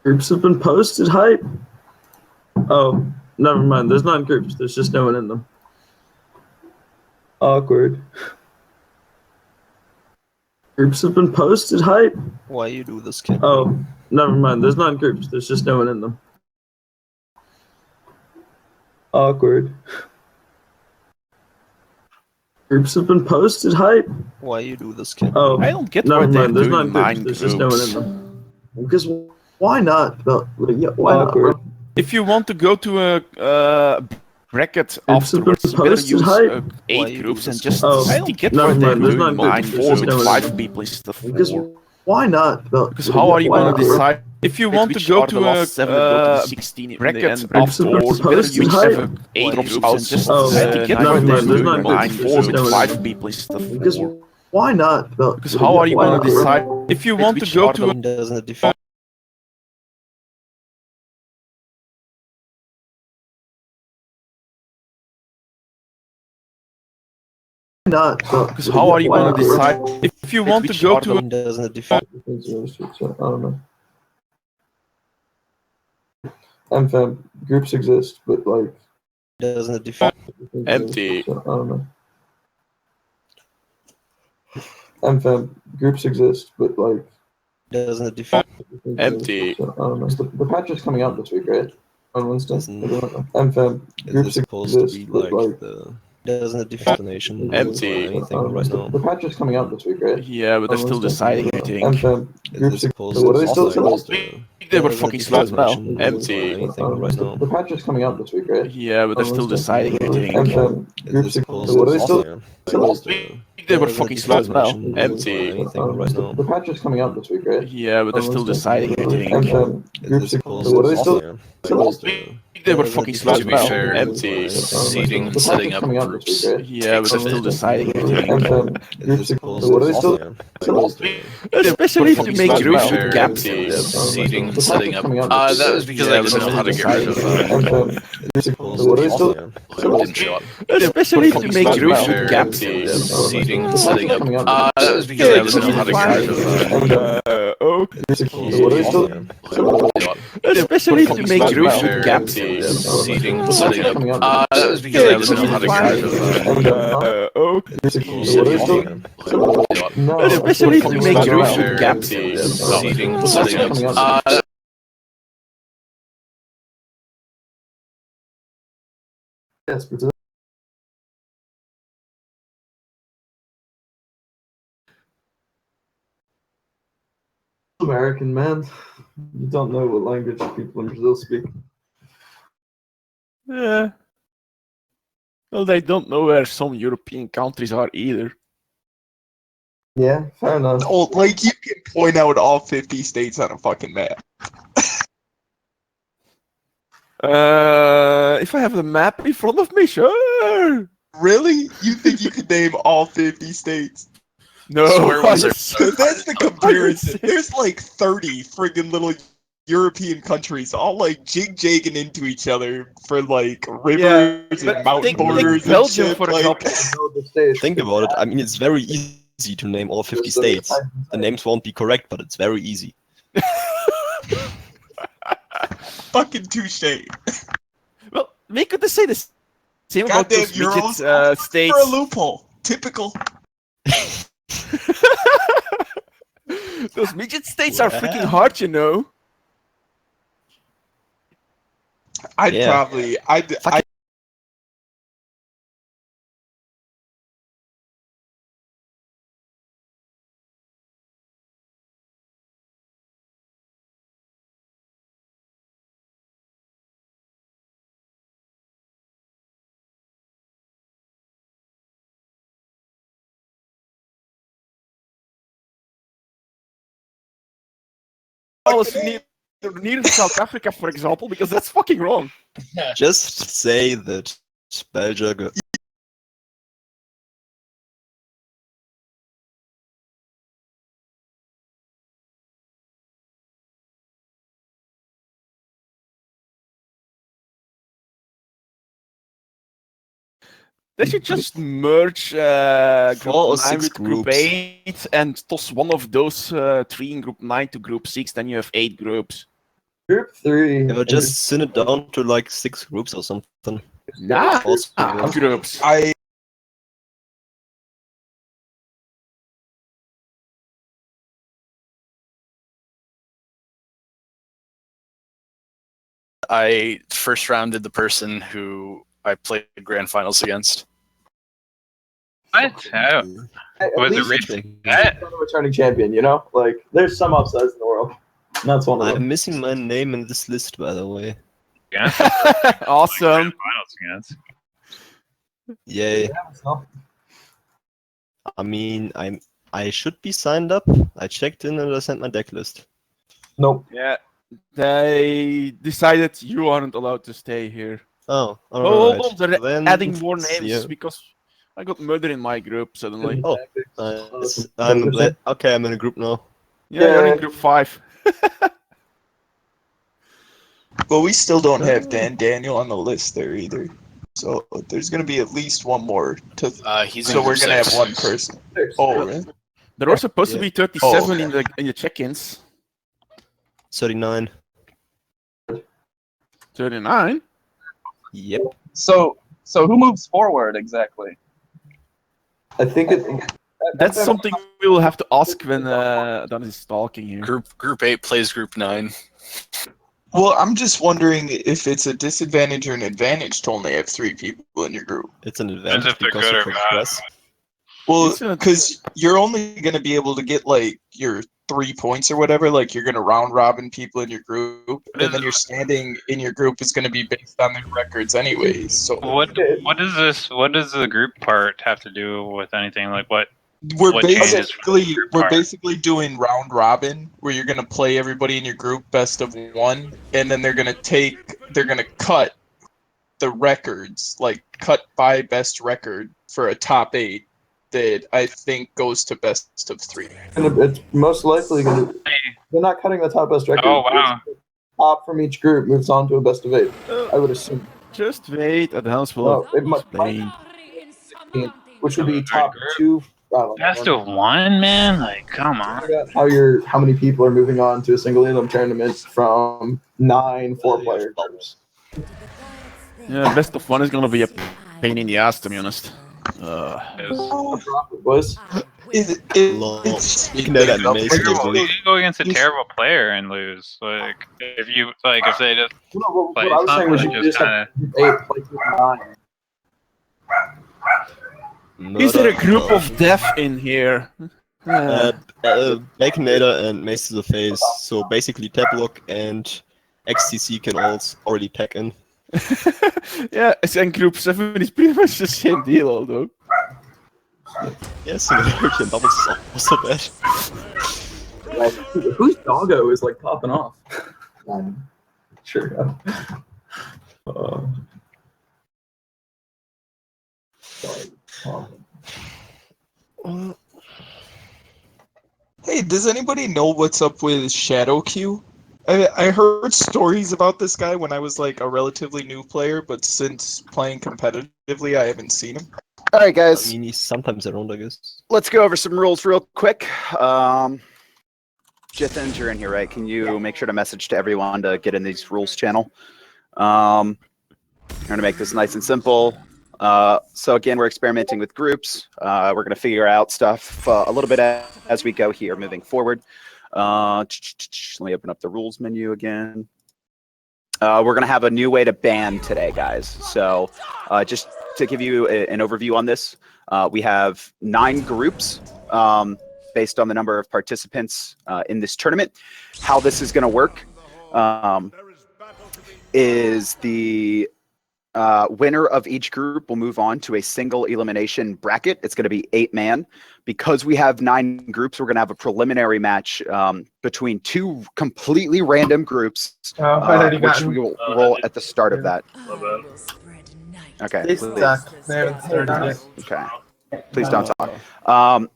Groups have been posted, hype. Oh, never mind. There's not groups. There's just no one in them. Awkward. Groups have been posted, hype. Why you do this, kid? Oh, never mind. There's not groups. There's just no one in them. Awkward. Groups have been posted, hype. Why you do this, kid? Oh, I don't get never why they're mind. There's doing not 9 groups. There's just no one in groups. them. Because why not? Well, yeah, why not? Bro? If you want to go to a bracket Groups have been afterwards, you better posted, use hype. 8 groups and just Oh, I don't get never why they're mind, there's doing not 9 groups, there's 4 just with no one 5 in them. people instead of 4. Because why not? Well, Because how are you why gonna not, bro? decide if you want to go to a 7 go to 16 bracket Groups have been afterwards? You better posted, use hype. 8 groups and just Oh, I don't get never why mind, they're there's doing not 9 groups, 4 there's with just no 5 one in them. people instead of Because 4. why not? Well, Because how are you why gonna not, bro? decide if you want to go to a doesn't define. Not? Well, because how are you why gonna not, bro? decide if you want to go to a Doesn't define. I don't know. Fam, groups exist, but like Doesn't define. empty? I don't know. Fam, groups exist, but like Doesn't define. Empty. I don't know. The patch is coming out this week, right? On Wednesday. Doesn't- I don't know. Fam, Is groups it supposed to exist, be but like the doesn't define explanation Empty. or anything right now? The patch is coming out this week, right? Yeah, but they're still deciding, I think. Fam, Is groups it supposed what are they to still be saying? like the They were doesn't fucking define slow as well. explanation Empty. or anything right now? The patch is coming out this week, right? Yeah, but they're still deciding, I think. Fam, Is groups it supposed what are they to still be Last like week they were fucking slow as well. Empty. anything right now? The patch is coming out this week, right? Yeah, but they're still deciding, I think. Fam, Is groups it supposed what are they to still be Last week they were fucking slow as To be well. fair, Empty. seeding and setting up groups. Yeah, but they're still deciding, I think. Fam, Is it supposed what are they still Last week especially if you make To be groups fair, with gaps in them. seeding and setting up. That was because Yeah, I but didn't know how to get rid of what are they still LinkedIn shot. Especially if you make To be groups fair, with gaps in them. seeding and setting up. That was because I didn't know how to get rid of what are they still Especially if you make To be groups fair, with gaps in them. seeding and setting up. That was because I didn't know how to get rid of no Especially if you make To be groups fair, with gaps in them. seeding and setting up. yes, but American man, you don't know what language people in Brazil speak. Yeah. Well, they don't know where some European countries are either. Yeah, fair enough. Oh, like you can point out all 50 states on a fucking map. If I have the map in front of me, sure. Really? You think you could name all 50 states? No, Swear ones are- That's the comparison. There's like 30 friggin' little European countries all like jig-jagging into each other for like rivers but and mountain take borders and Belgium, shit. for Like, example. Think about it. I mean, it's very easy to name all 50 states. The names won't be correct, but it's very easy. fucking touche. Well, we could say the same about Goddamn those midget Euros. states. For a loophole. Typical. Those midget states are freaking hard, you know. I'd Yeah. probably... Fuck Alles near South Africa, for example, because that's fucking wrong. Just say that Belgium. They should just merge Group 4 or 9 6 with Group groups. 8 and toss one of those 3 in Group 9 to Group 6, then you have 8 groups. Group 3. Yeah, but just send it down to like 6 groups or something. Nah, Also, groups. I first rounded the person who I played grand finals against. What? At Was it least reset? a returning champion, you know? Like, there's some upsides in the world. And that's one of them. I'm missing my name in this list, by the way. Yeah. Awesome. Finals against. Yay. Yeah, so- I mean, I should be signed up. I checked in and I sent my deck list. Nope. Yeah, they decided you aren't allowed to stay here. Oh, Oh, alright. hold on, they're Then, adding more see names ya. because I got murder in my group suddenly. Oh, nice. Okay, I'm in a group now. Yeah, you're in group 5. But we still don't have Daniel on the list there either. So there's gonna be at least one more to. He's So in we're group gonna have 6. one person. Oh, really? There was supposed to Yeah. be 37 in the check-ins. 39. 39. Yep. So who moves forward exactly? I think That's something we'll have to ask when Adonis is talking here. Group 8 plays group 9. Well, I'm just wondering if it's a disadvantage or an advantage to only have 3 people in your group. It's an Depends advantage if they're because good of or bad. progress. Well, It's a- because you're only gonna be able to get like your 3 points or whatever. Like you're gonna round robin people in your group, and then your standing in your group is gonna be based on their records anyways. So What does this? What does the group part have to do with anything? Like what? we're What changes from the group part? basically doing round robin where you're gonna play everybody in your group best of 1, and then they're gonna cut the records, like cut by best record for a top 8 that I think goes to best of 3. it's most likely going to. They're not cutting the top best record. Oh wow! It's the top from each group moves on to a best of 8. I would assume. Just wait, Adonis will No, it might, explain. which would be Good top group. 2. I don't know. Best of 1, man. Like, come on. How many people are moving on to a single elim tournament from 9 4-player groups? Yeah, best of 1 is gonna be a pain in the ass, to be honest. Was It's You can know that like- amazing. Terrible. You can go against a terrible player and lose. Like if they just what play I was saying was you something, just have 8 play group 9. Is there a group of death in here? Baconator and Mace to the Face. So basically, Tablock and XTC can already pack in. Yeah, and group 7 is pretty much the same deal, although. Yes, and doubles is also bad. Whose doggo is like popping off? Sure. Hey, does anybody know what's up with Shadow Q? I heard stories about this guy when I was like a relatively new player, but since playing competitively, I haven't seen him. All right, I guys, mean, he's sometimes around, I guess. let's go over some rules real quick. Jithens, you're in here, right? Can you make sure to message to everyone to get in these rules channel? I'm going to make this nice and simple. So again, we're experimenting with groups. We're going to figure out stuff a little bit as we go here moving forward. Let me open up the rules menu again. We're going to have a new way to ban today, guys. So just to give you an overview on this, we have 9 groups based on the number of participants in this tournament. How this is going to work is the winner of each group will move on to a single elimination bracket. It's going to be 8-man. Because we have 9 groups, we're going to have a preliminary match between 2 completely random groups, which we will roll at the start of that. Okay. They suck. They haven't started yet. Okay. Please don't talk.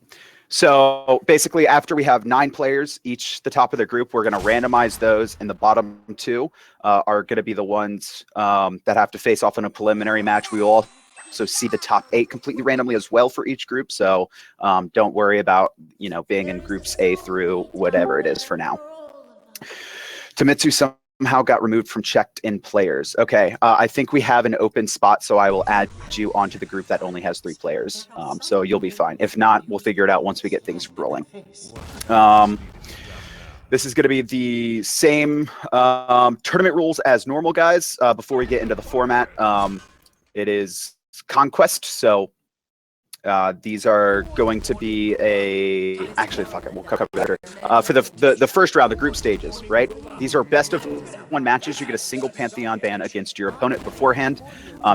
So basically, after we have 9 players, each the top of the group, we're going to randomize those, and the bottom 2 are going to be the ones that have to face off in a preliminary match. We will also see the top 8 completely randomly as well for each group. So don't worry about being in groups A through whatever it is for now. Tamitsu somehow got removed from checked in players. Okay, I think we have an open spot, so I will add you onto the group that only has 3 players. So you'll be fine. If not, we'll figure it out once we get things rolling. This is going to be the same tournament rules as normal, guys. Before we get into the format, it is Conquest, so these are going to be actually, fuck it, we'll cover it later. For the first round, the group stages, right? These are best of 1 matches. You get a single Pantheon ban against your opponent beforehand.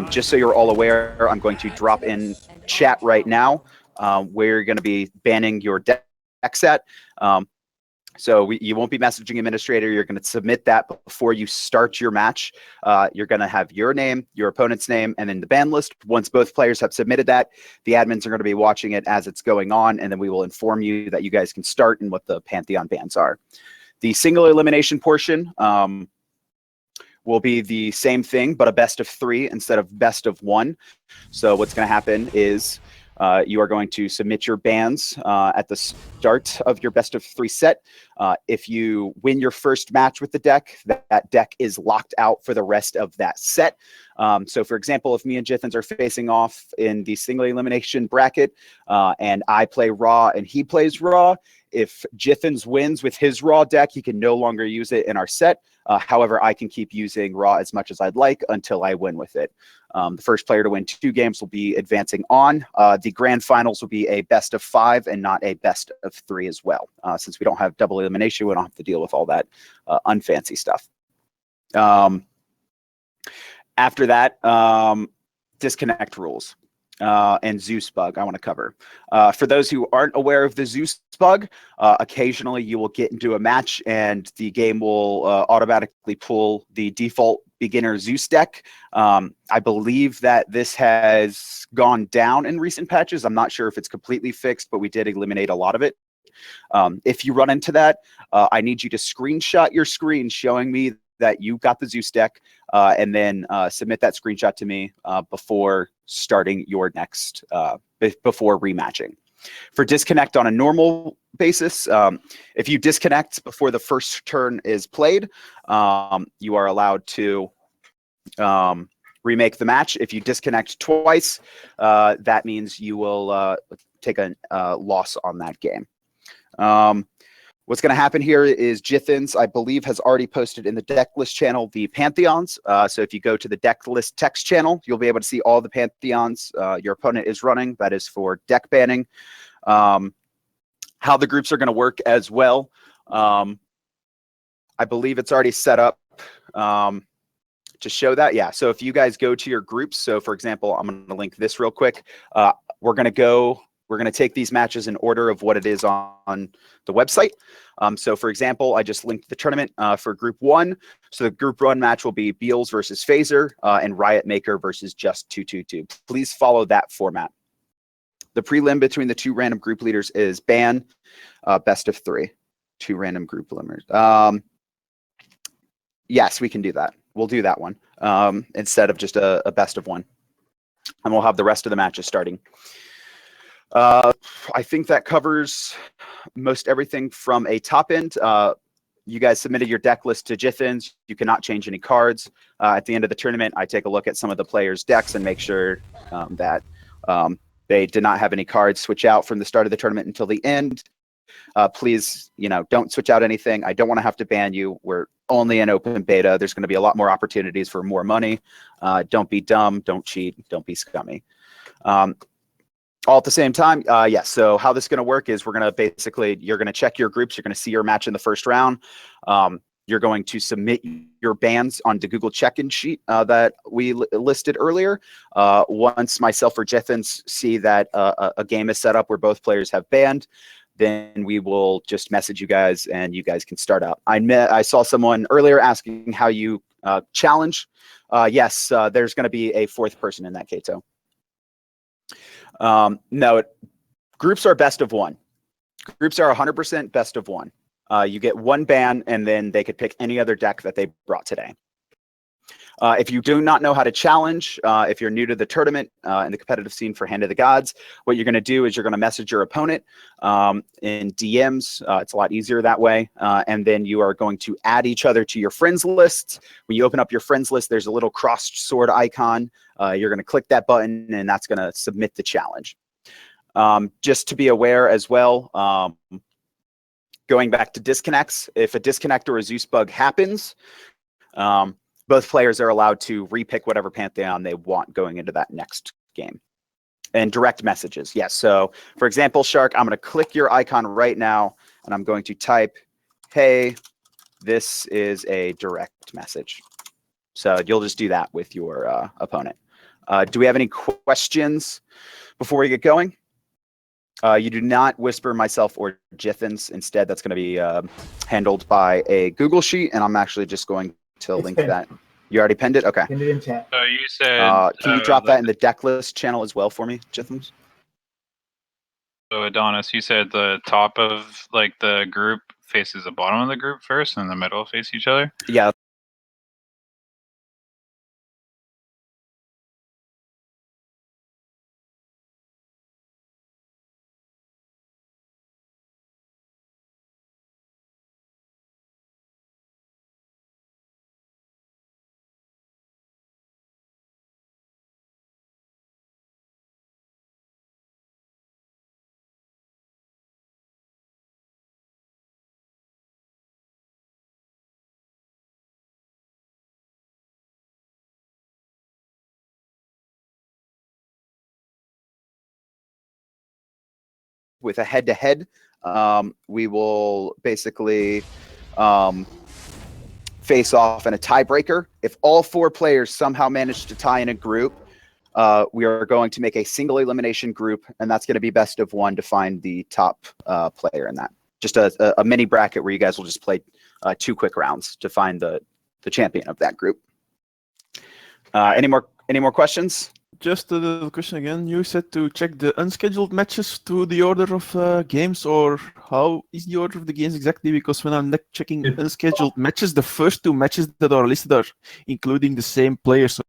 Just so you're all aware, I'm going to drop in chat right now where you're going to be banning your deck set. So you won't be messaging administrator. You're going to submit that before you start your match. You're going to have your name, your opponent's name, and then the ban list. Once both players have submitted that, the admins are going to be watching it as it's going on, and then we will inform you that you guys can start and what the Pantheon bans are. The single elimination portion will be the same thing, but a best of 3 instead of best of 1. So what's going to happen is you are going to submit your bans at the start of your best of 3 set. If you win your first match with the deck, that deck is locked out for the rest of that set. So for example, if me and Jithens are facing off in the single elimination bracket and I play Raw and he plays Raw, if Jithens wins with his Raw deck, he can no longer use it in our set. However, I can keep using Raw as much as I'd like until I win with it. The first player to win 2 games will be advancing on. The grand finals will be a best of 5 and not a best of 3 as well. Since we don't have double elimination, we don't have to deal with all that unfancy stuff. After that, disconnect rules. And Zeus bug I want to cover. For those who aren't aware of the Zeus bug, occasionally you will get into a match and the game will automatically pull the default beginner Zeus deck. I believe that this has gone down in recent patches. I'm not sure if it's completely fixed, but we did eliminate a lot of it. If you run into that, I need you to screenshot your screen showing me that you got the Zeus deck, and then submit that screenshot to me before starting your next, before rematching. For disconnect on a normal basis, if you disconnect before the first turn is played, you are allowed to remake the match. If you disconnect twice, that means you will take a loss on that game. What's going to happen here is Jithens, I believe, has already posted in the deck list channel the Pantheons. So if you go to the deck list text channel, you'll be able to see all the Pantheons your opponent is running. That is for deck banning. How the groups are going to work as well. I believe it's already set up to show that. Yeah. So if you guys go to your groups, so for example, I'm going to link this real quick. We're going to take these matches in order of what it is on the website. So for example, I just linked the tournament for group 1. So the group 1 match will be Beals versus Phaser and Riot Maker versus Just 222. Please follow that format. The prelim between the 2 random group leaders is ban, best of 3, 2 random group limiters. Yes, we can do that. We'll do that one instead of just a best of 1. And we'll have the rest of the matches starting. I think that covers most everything from a top end. You guys submitted your deck list to Jithens. You cannot change any cards. At the end of the tournament, I take a look at some of the players' decks and make sure that they did not have any cards switch out from the start of the tournament until the end. Please, don't switch out anything. I don't want to have to ban you. We're only in open beta. There's going to be a lot more opportunities for more money. Don't be dumb. Don't cheat. Don't be scummy. All at the same time, yes. So how this is going to work is you're going to check your groups. You're going to see your match in the first round. You're going to submit your bans on the Google check-in sheet that we listed earlier. Once myself or Jithens see that a game is set up where both players have banned, then we will just message you guys and you guys can start out. I saw someone earlier asking how you challenge. Yes, there's going to be a 4th person in that, Kato. No, groups are best of 1. Groups are 100% best of 1. You get 1 ban, and then they could pick any other deck that they brought today. If you do not know how to challenge, if you're new to the tournament and the competitive scene for Hand of the Gods, what you're going to do is you're going to message your opponent in DMs. It's a lot easier that way. And then you are going to add each other to your friends list. When you open up your friends list, there's a little crossed sword icon. You're going to click that button, and that's going to submit the challenge. Just to be aware as well, going back to disconnects, if a disconnect or a Zeus bug happens, both players are allowed to repick whatever Pantheon they want going into that next game. And direct messages, yes. So, for example, Shark, I'm going to click your icon right now, and I'm going to type, hey, this is a direct message. So you'll just do that with your opponent. Do we have any questions before we get going? You do not whisper myself or Jithens. Instead, that's going to be handled by a Google Sheet, and I'm actually just going to link that. You already pinned it? Okay. Pinned it in chat. So you said. Can you drop that in the deck list channel as well for me, Jithens? So Adonis, you said the top of like the group faces the bottom of the group first, and the middle face each other. Yeah. With a head-to-head, we will basically face off in a tiebreaker. If all 4 players somehow manage to tie in a group, we are going to make a single elimination group, and that's going to be best of 1 to find the top player in that. Just a mini bracket where you guys will just play 2 quick rounds to find the champion of that group. Any more questions? Just a little question again. You said to check the unscheduled matches to the order of games, or how is the order of the games exactly? Because when I'm checking unscheduled matches, the first 2 matches that are listed are including the same players.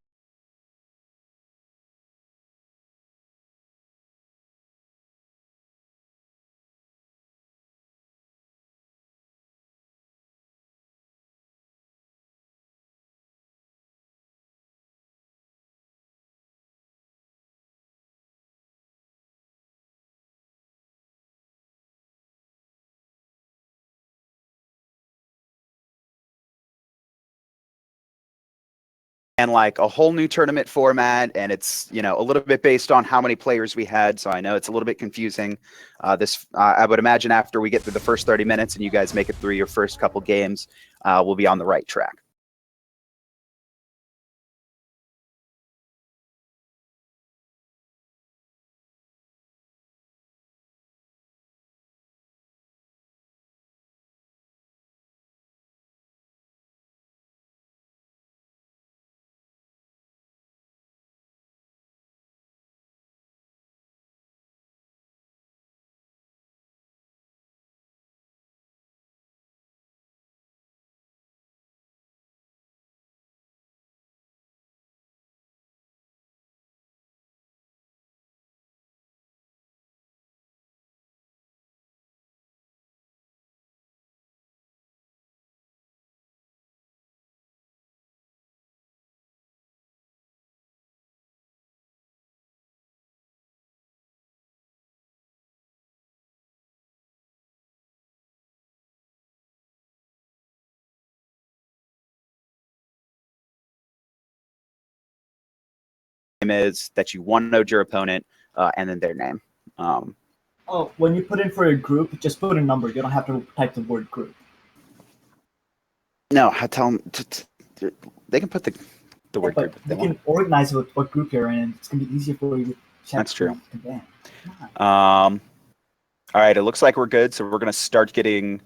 And like a whole new tournament format, and it's a little bit based on how many players we had. So I know it's a little bit confusing. I would imagine after we get through the first 30 minutes and you guys make it through your first couple games, we'll be on the right track. Is that you want to know your opponent and then their name. Oh, when you put in for a group, just put a number. You don't have to type the word group. No, I tell them they can put the word But group. you can organize what group you're in. It's gonna be easier for you to check. That's true. All right, it looks like we're good. So we're gonna start getting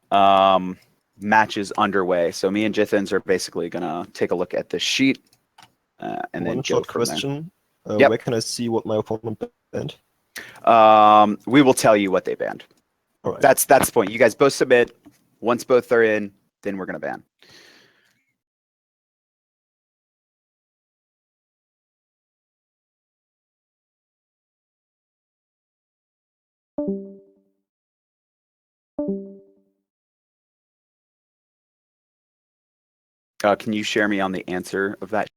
matches underway. So me and Jithens are basically gonna take a look at the sheet. And then one short question. Yep. Where can I see what my opponent banned? We will tell you what they banned. All right. That's the point. You guys both submit. Once both are in, then we're gonna ban. Can you share me on the answer of that?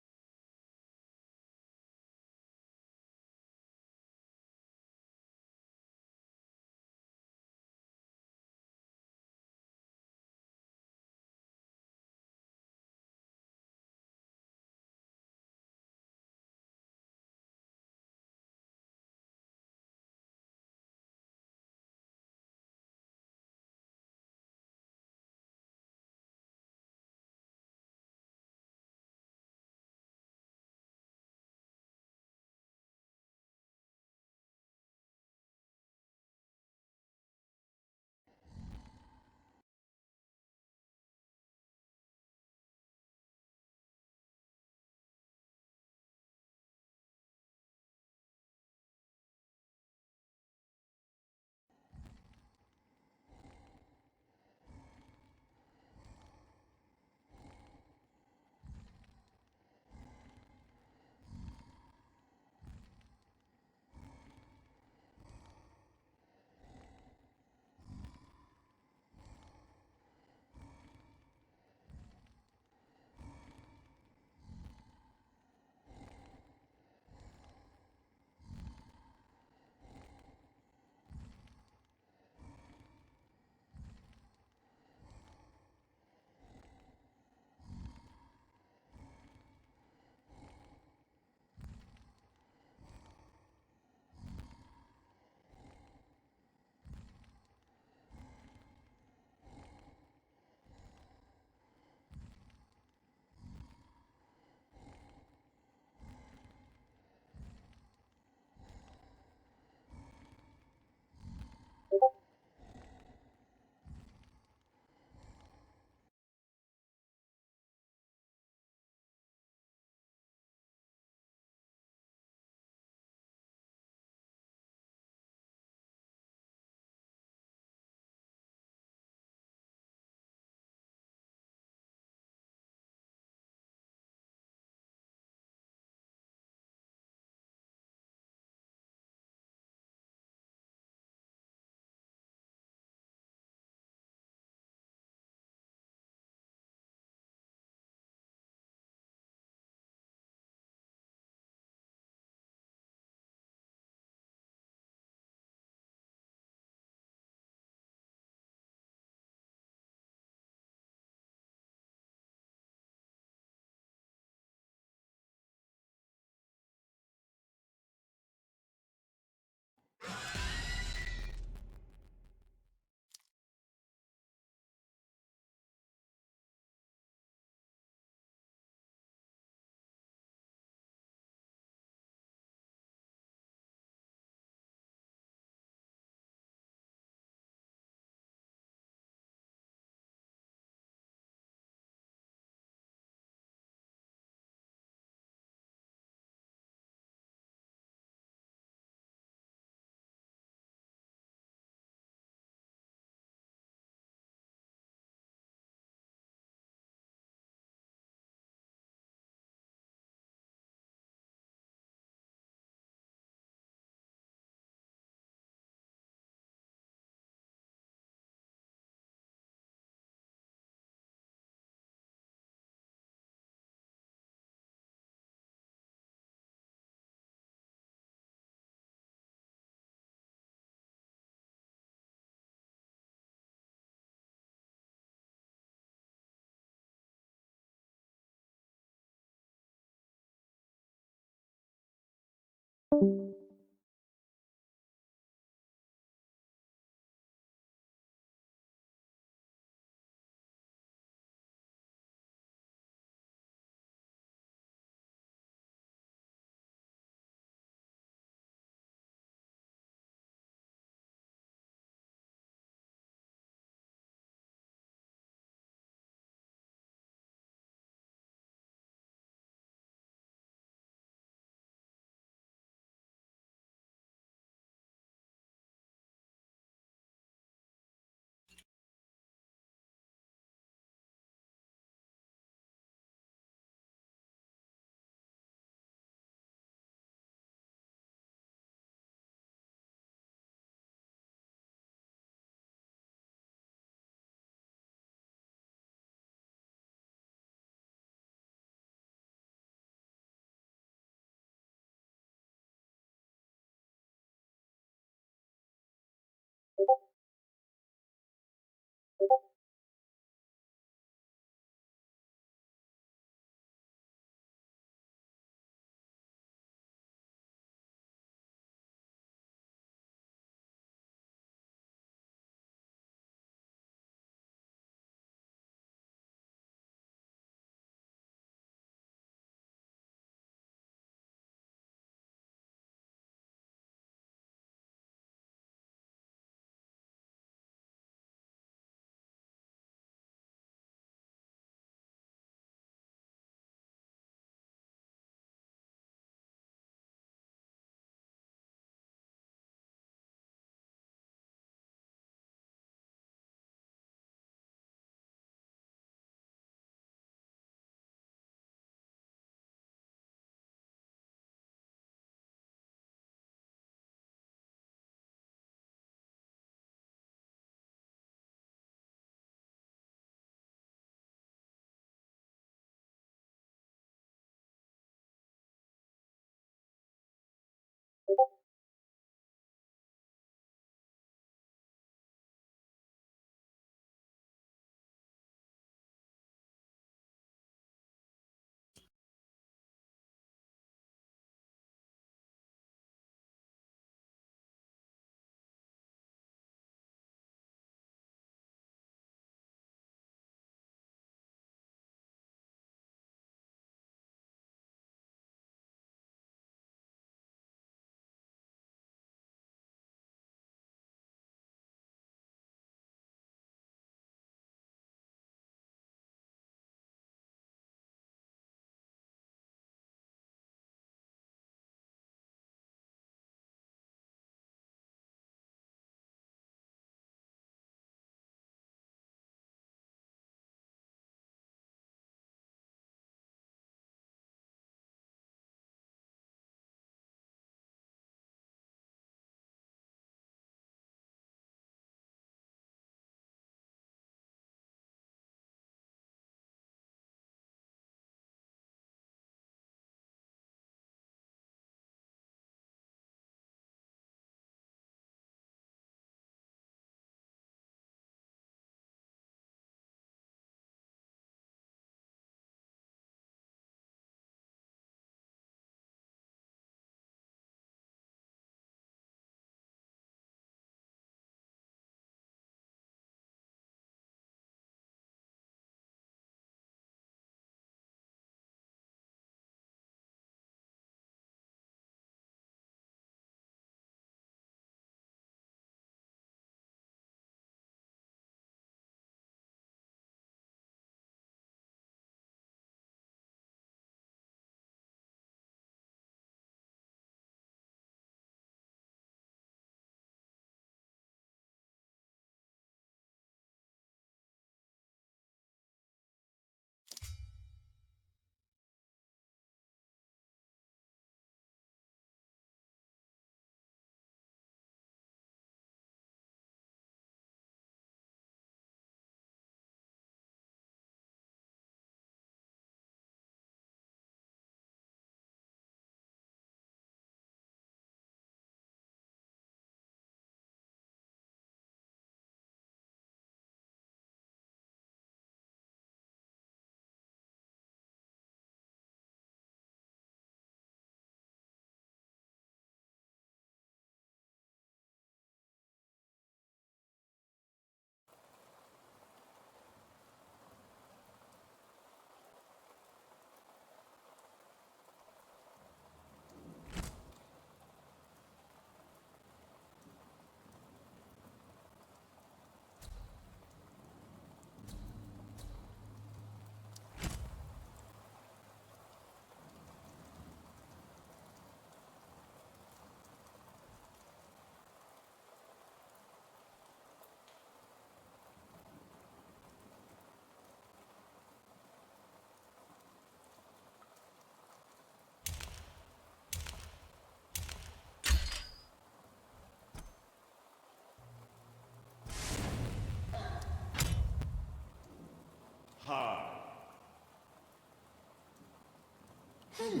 Another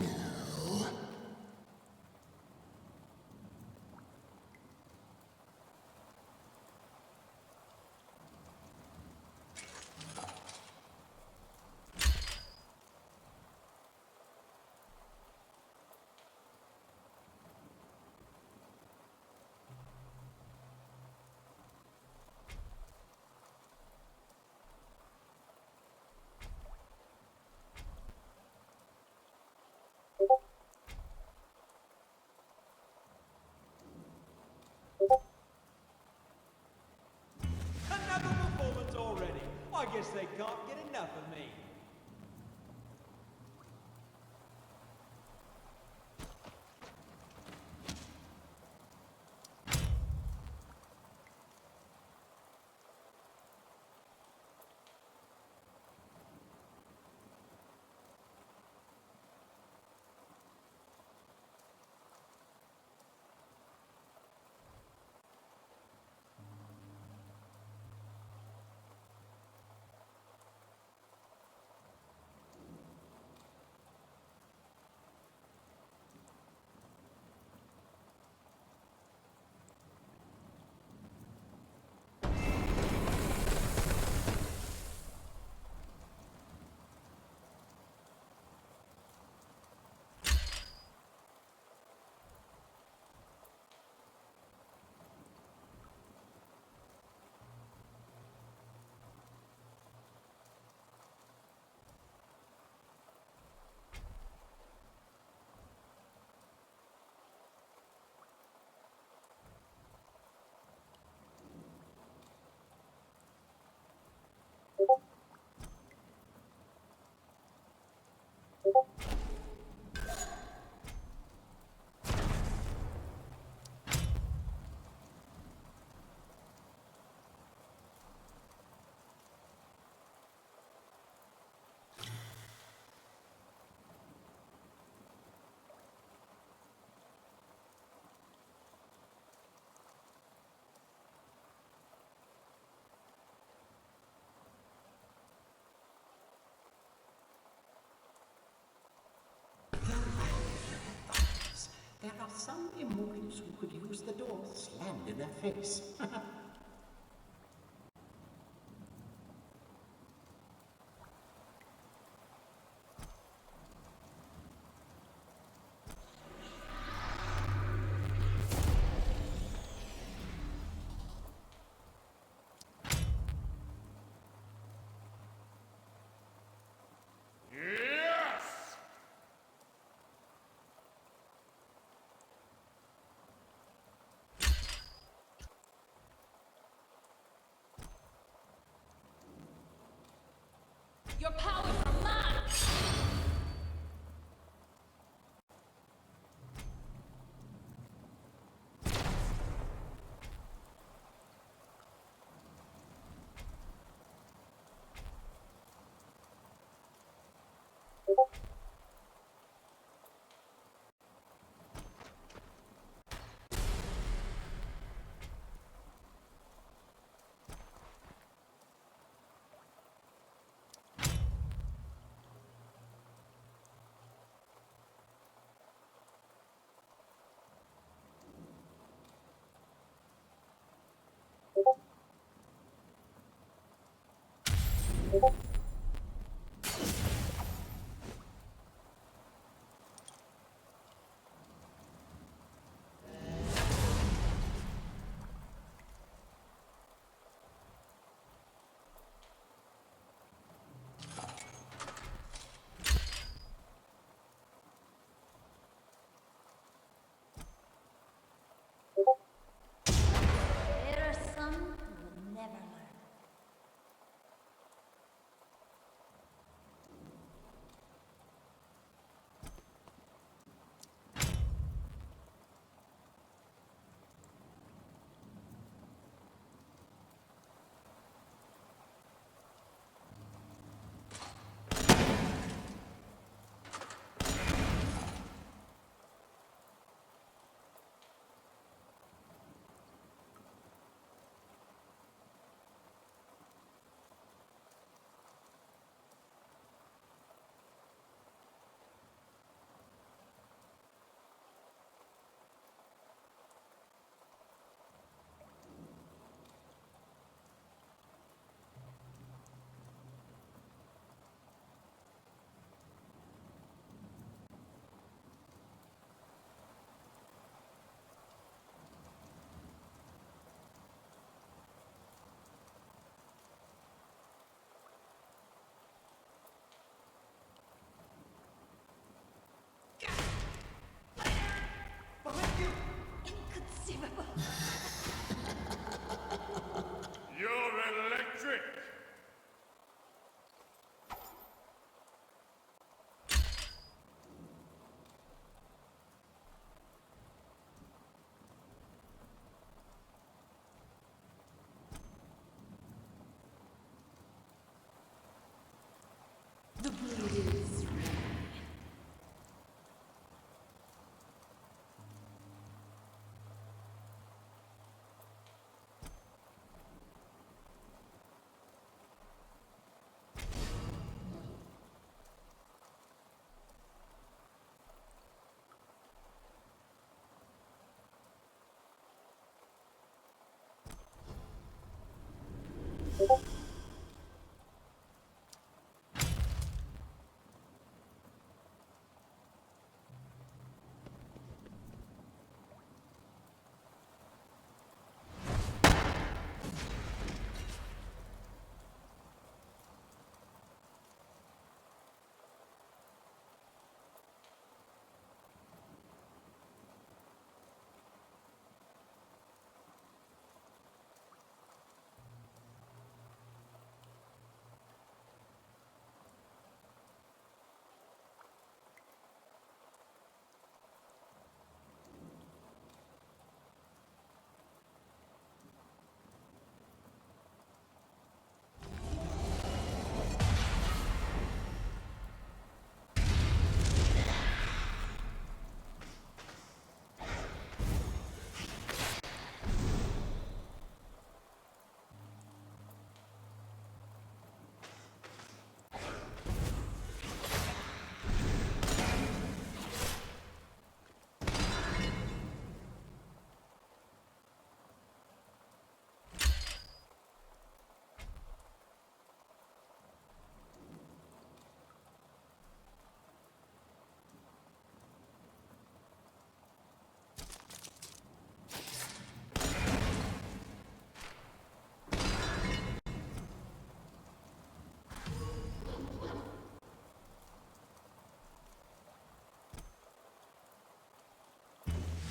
performance already. I guess they can't get enough of me. There are some immortals who could use the door slammed in their face. Yes! Your powers are mine! There are some who will never learn. It is ready.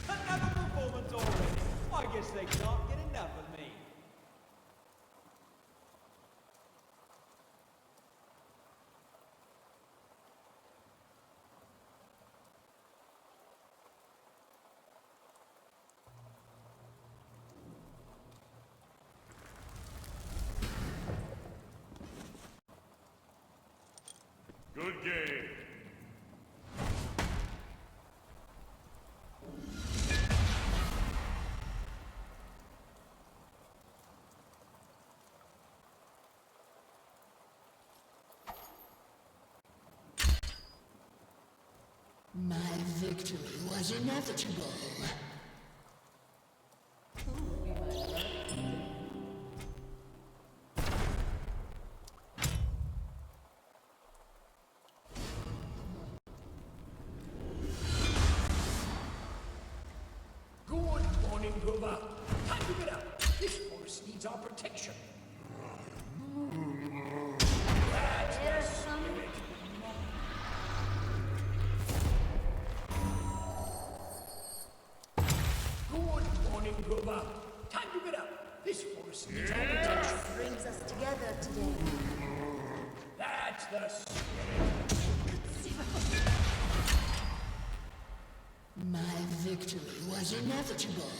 Another performance already. I guess they can't get enough of me. Good game. My victory was inevitable. Good morning, Grover. Time to get up. This forest needs our protection. That's the spirit. Good morning, Grover. Time to get up. This forest needs our protection. Brings us together today. That's the spirit. My victory was inevitable.